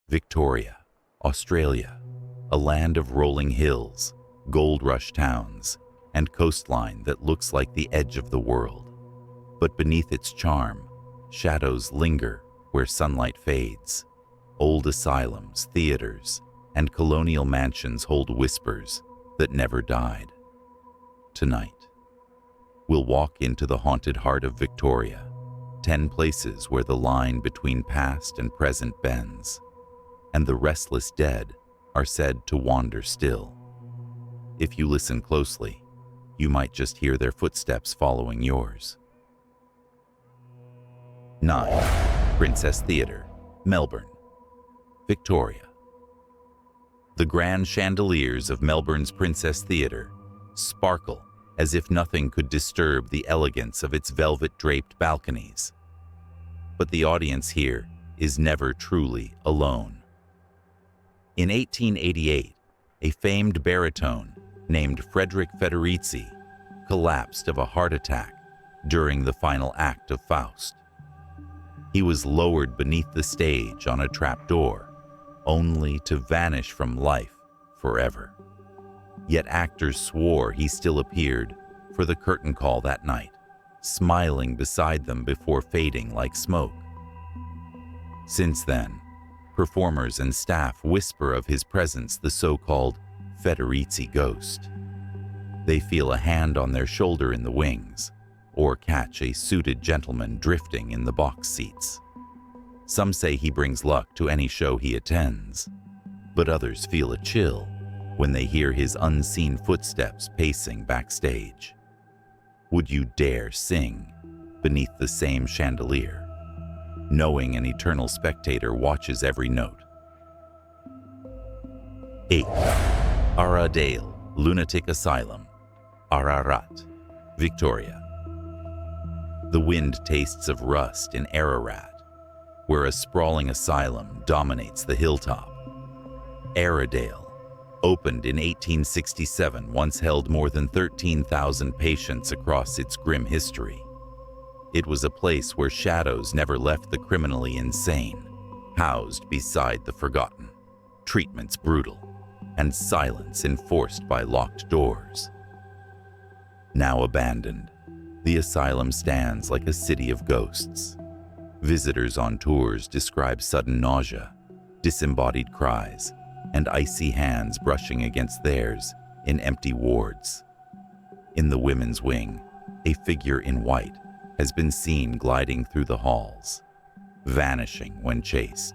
Victoria, Australia, a land of rolling hills, gold rush towns, and coastline that looks like the edge of the world. But beneath its charm, shadows linger where sunlight fades. Old asylums, theaters, and colonial mansions hold whispers that never died. Tonight, we'll walk into the haunted heart of Victoria, 10 places where the line between past and present bends, and the restless dead are said to wander still. If you listen closely, you might just hear their footsteps following yours. 9. Princess Theatre, Melbourne, Victoria. The grand chandeliers of Melbourne's Princess Theatre sparkle as if nothing could disturb the elegance of its velvet-draped balconies. But the audience here is never truly alone. In 1888, a famed baritone named Frederick Federici collapsed of a heart attack during the final act of Faust. He was lowered beneath the stage on a trapdoor, only to vanish from life forever. Yet actors swore he still appeared for the curtain call that night, smiling beside them before fading like smoke. Since then, performers and staff whisper of his presence, the so-called Federici ghost. They feel a hand on their shoulder in the wings, or catch a suited gentleman drifting in the box seats. Some say he brings luck to any show he attends, but others feel a chill when they hear his unseen footsteps pacing backstage. Would you dare sing beneath the same chandelier, knowing an eternal spectator watches every note? 8. Aradale, Lunatic Asylum, Ararat, Victoria. The wind tastes of rust in Ararat, where a sprawling asylum dominates the hilltop. Aradale, opened in 1867, once held more than 13,000 patients across its grim history. It was a place where shadows never left the criminally insane, housed beside the forgotten, treatments brutal, and silence enforced by locked doors. Now abandoned, the asylum stands like a city of ghosts. Visitors on tours describe sudden nausea, disembodied cries, and icy hands brushing against theirs in empty wards. In the women's wing, a figure in white has been seen gliding through the halls, vanishing when chased.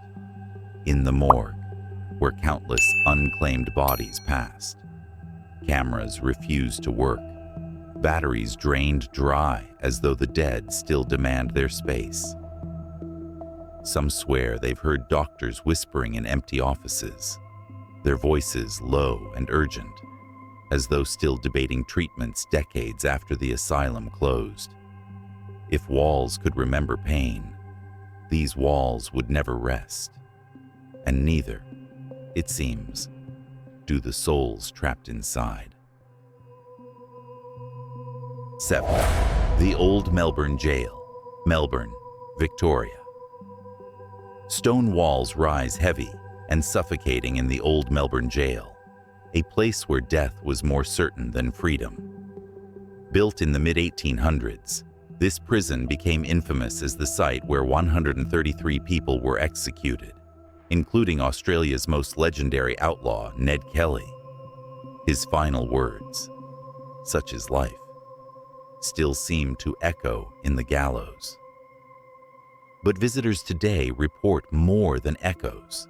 In the morgue, where countless unclaimed bodies passed, cameras refuse to work, batteries drained dry as though the dead still demand their space. Some swear they've heard doctors whispering in empty offices, their voices low and urgent, as though still debating treatments decades after the asylum closed. If walls could remember pain, these walls would never rest, and neither, it seems, do the souls trapped inside. 7. The Old Melbourne Jail, Melbourne, Victoria. Stone walls rise heavy and suffocating in the Old Melbourne Jail, a place where death was more certain than freedom. Built in the mid-1800s, this prison became infamous as the site where 133 people were executed, including Australia's most legendary outlaw, Ned Kelly. His final words, "Such is life," still seem to echo in the gallows. But visitors today report more than echoes.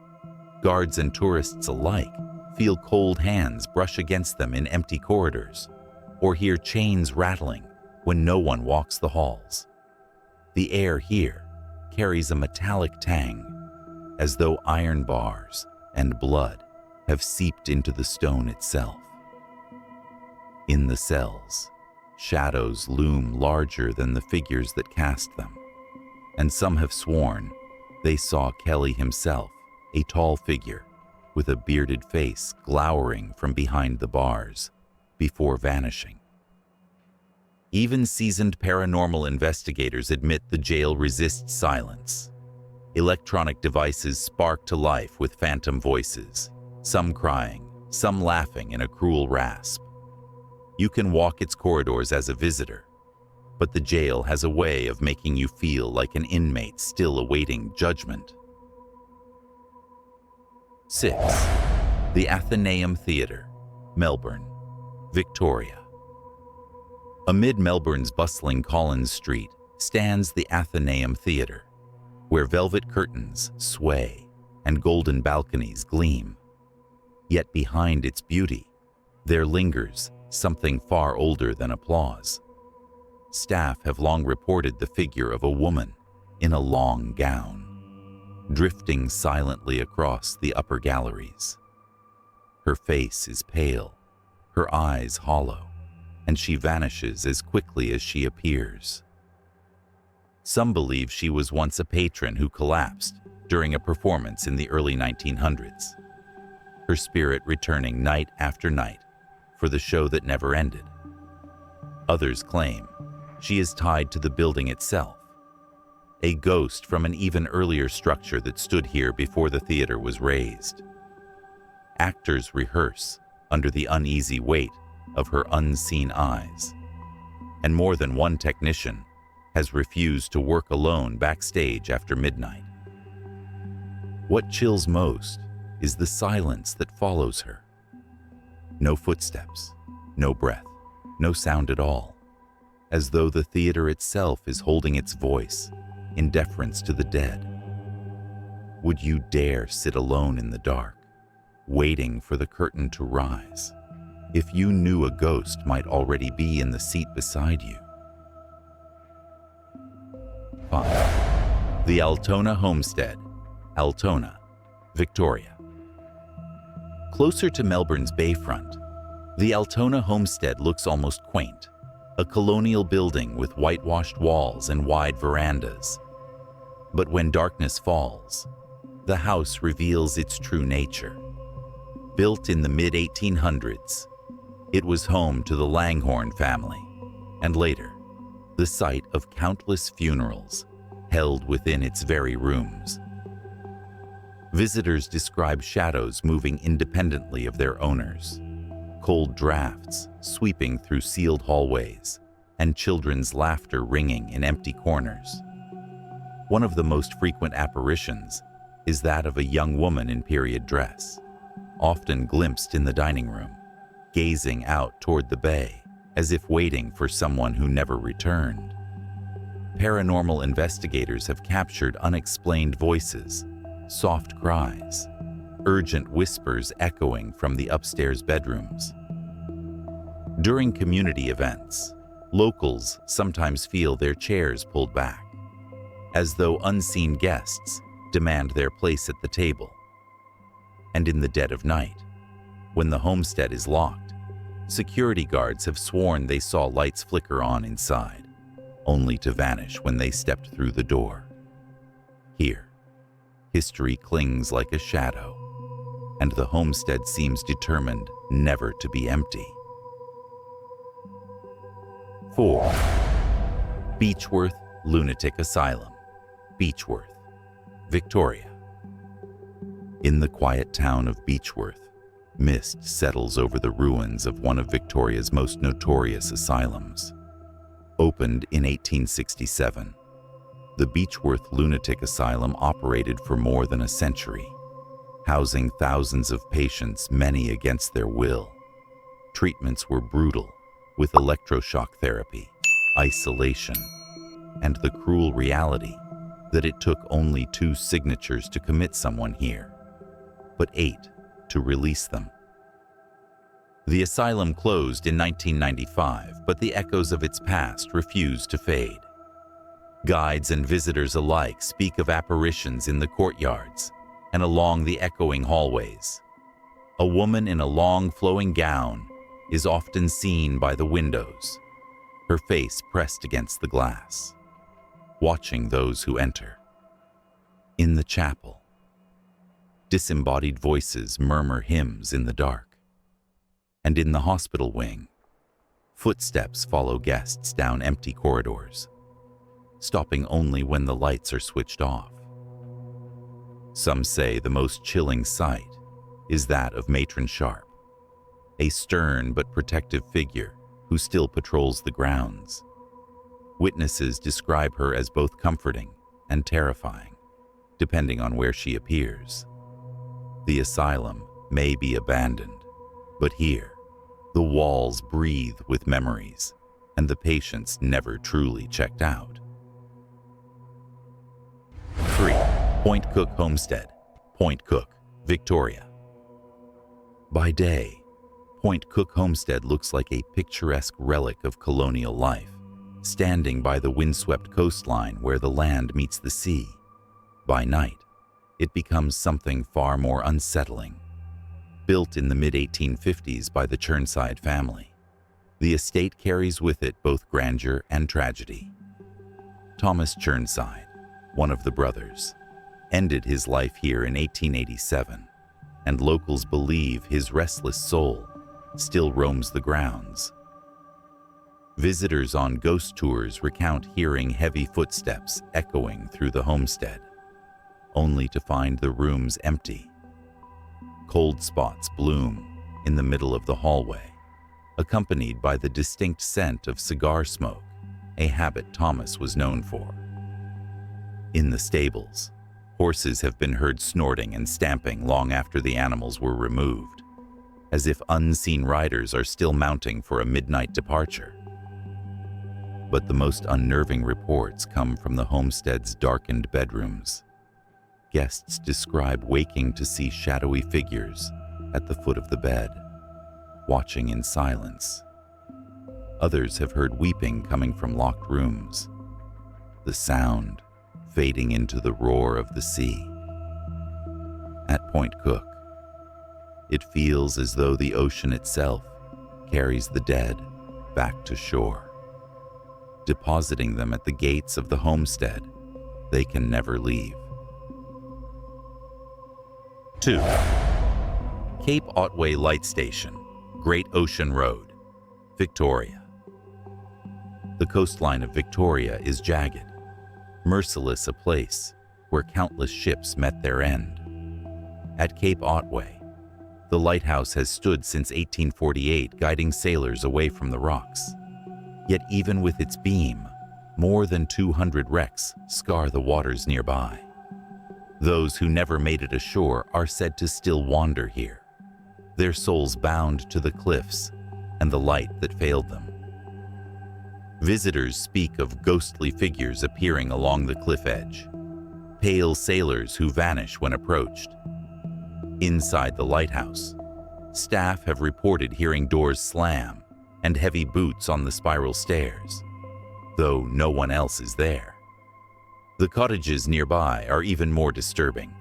Guards and tourists alike feel cold hands brush against them in empty corridors, or hear chains rattling when no one walks the halls. The air here carries a metallic tang, as though iron bars and blood have seeped into the stone itself. In the cells, shadows loom larger than the figures that cast them, and some have sworn they saw Kelly himself, a tall figure with a bearded face glowering from behind the bars, before vanishing. Even seasoned paranormal investigators admit the jail resists silence. Electronic devices spark to life with phantom voices, some crying, some laughing in a cruel rasp. You can walk its corridors as a visitor, but the jail has a way of making you feel like an inmate still awaiting judgment. 6. The Aanam Theater, Melbourne, Victoria. Amid Melbourne's bustling Collins Street stands the Aanam Theater, where velvet curtains sway and golden balconies gleam. Yet behind its beauty, there lingers something far older than applause. Staff have long reported the figure of a woman in a long gown, drifting silently across the upper galleries. Her face is pale, her eyes hollow, and she vanishes as quickly as she appears. Some believe she was once a patron who collapsed during a performance in the early 1900s, her spirit returning night after night for the show that never ended. Others claim she is tied to the building itself, a ghost from an even earlier structure that stood here before the theater was raised. Actors rehearse under the uneasy weight of her unseen eyes, and more than one technician has refused to work alone backstage after midnight. What chills most is the silence that follows her. No footsteps, no breath, no sound at all, as though the theater itself is holding its voice in deference to the dead. Would you dare sit alone in the dark, waiting for the curtain to rise, if you knew a ghost might already be in the seat beside you? 5. The Altona Homestead, Altona, Victoria. Closer to Melbourne's bayfront, the Altona Homestead looks almost quaint, a colonial building with whitewashed walls and wide verandas. But when darkness falls, the house reveals its true nature. Built in the mid-1800s, it was home to the Langhorne family, and later, the site of countless funerals held within its very rooms. Visitors describe shadows moving independently of their owners, cold drafts sweeping through sealed hallways, and children's laughter ringing in empty corners. One of the most frequent apparitions is that of a young woman in period dress, often glimpsed in the dining room, gazing out toward the bay as if waiting for someone who never returned. Paranormal investigators have captured unexplained voices, soft cries, urgent whispers echoing from the upstairs bedrooms. During community events, locals sometimes feel their chairs pulled back, as though unseen guests demand their place at the table. And in the dead of night, when the homestead is locked, security guards have sworn they saw lights flicker on inside, only to vanish when they stepped through the door. Here, history clings like a shadow, and the homestead seems determined never to be empty. 4. Beachworth Lunatic Asylum, Beachworth, Victoria. In the quiet town of Beachworth, mist settles over the ruins of one of Victoria's most notorious asylums. Opened in 1867, the Beachworth Lunatic Asylum operated for more than a century, housing thousands of patients, many against their will. Treatments were brutal, with electroshock therapy, isolation, and the cruel reality that it took only 2 signatures to commit someone here, but 8 to release them. The asylum closed in 1995, but the echoes of its past refused to fade. Guides and visitors alike speak of apparitions in the courtyards and along the echoing hallways. A woman in a long flowing gown is often seen by the windows, her face pressed against the glass, watching those who enter. In the chapel, disembodied voices murmur hymns in the dark. And in the hospital wing, footsteps follow guests down empty corridors, stopping only when the lights are switched off. Some say the most chilling sight is that of Matron Sharp, a stern but protective figure who still patrols the grounds. Witnesses describe her as both comforting and terrifying, depending on where she appears. The asylum may be abandoned, but here, the walls breathe with memories, and the patients never truly checked out. 3. Point Cook Homestead, Point Cook, Victoria. By day, Point Cook Homestead looks like a picturesque relic of colonial life, standing by the windswept coastline where the land meets the sea. By night, it becomes something far more unsettling. Built in the mid-1850s by the Chirnside family, the estate carries with it both grandeur and tragedy. Thomas Chirnside, one of the brothers, ended his life here in 1887, and locals believe his restless soul still roams the grounds. Visitors on ghost tours recount hearing heavy footsteps echoing through the homestead, only to find the rooms empty. Cold spots bloom in the middle of the hallway, accompanied by the distinct scent of cigar smoke, a habit Thomas was known for. In the stables, horses have been heard snorting and stamping long after the animals were removed, as if unseen riders are still mounting for a midnight departure. But the most unnerving reports come from the homestead's darkened bedrooms. Guests describe waking to see shadowy figures at the foot of the bed, watching in silence. Others have heard weeping coming from locked rooms, the sound fading into the roar of the sea. At Point Cook, it feels as though the ocean itself carries the dead back to shore, depositing them at the gates of the homestead they can never leave. 2. Cape Otwway Light Station, Great Ocean Road, Victoria. The coastline of Victoria is jagged, merciless a place where countless ships met their end. At Cape Otwway, the lighthouse has stood since 1848, guiding sailors away from the rocks. Yet even with its beam, more than 200 wrecks scar the waters nearby. Those who never made it ashore are said to still wander here, their souls bound to the cliffs and the light that failed them. Visitors speak of ghostly figures appearing along the cliff edge, pale sailors who vanish when approached. Inside the lighthouse, staff have reported hearing doors slam and heavy boots on the spiral stairs, though no one else is there. The cottages nearby are even more disturbing.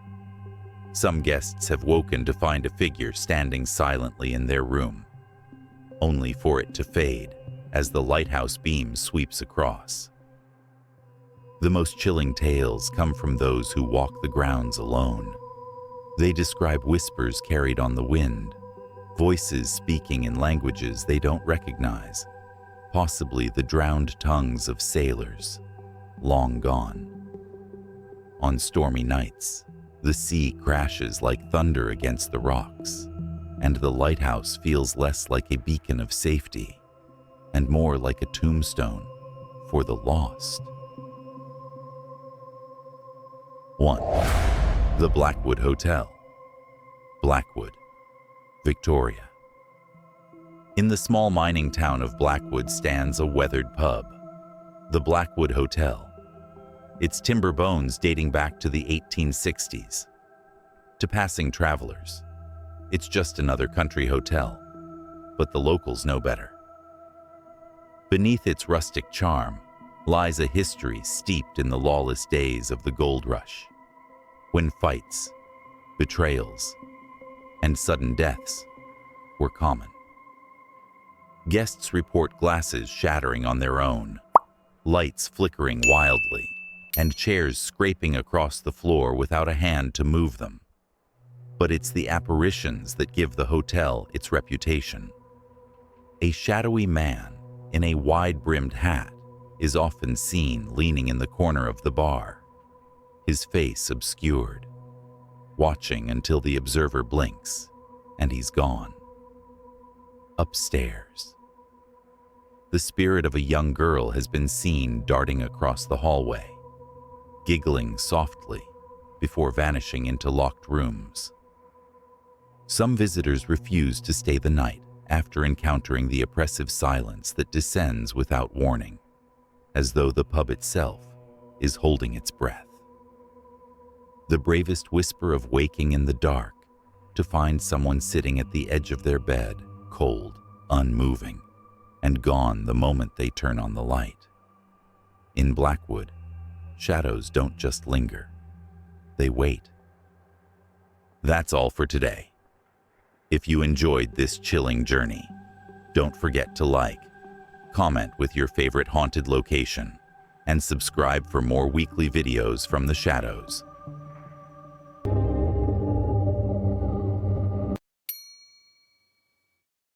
Some guests have woken to find a figure standing silently in their room, only for it to fade as the lighthouse beam sweeps across. The most chilling tales come from those who walk the grounds alone. They describe whispers carried on the wind, voices speaking in languages they don't recognize, possibly the drowned tongues of sailors, long gone. On stormy nights, the sea crashes like thunder against the rocks, and the lighthouse feels less like a beacon of safety and more like a tombstone for the lost. 1. The Blackwood Hotel, Blackwood, Victoria. In the small mining town of Blackwood stands a weathered pub, the Blackwood Hotel, its timber bones dating back to the 1860s. To passing travelers, it's just another country hotel, but the locals know better. Beneath its rustic charm lies a history steeped in the lawless days of the gold rush, when fights, betrayals, and sudden deaths were common. Guests report glasses shattering on their own, lights flickering wildly, and chairs scraping across the floor without a hand to move them. But it's the apparitions that give the hotel its reputation. A shadowy man in a wide-brimmed hat is often seen leaning in the corner of the bar, his face obscured, watching until the observer blinks, and he's gone. Upstairs. The spirit of a young girl has been seen darting across the hallway, giggling softly before vanishing into locked rooms. Some visitors refuse to stay the night after encountering the oppressive silence that descends without warning, as though the pub itself is holding its breath. The bravest whisper of waking in the dark to find someone sitting at the edge of their bed, cold, unmoving, and gone the moment they turn on the light. In Blackwood, shadows don't just linger, they wait. That's all for today. If you enjoyed this chilling journey, don't forget to like, comment with your favorite haunted location, and subscribe for more weekly videos from the shadows.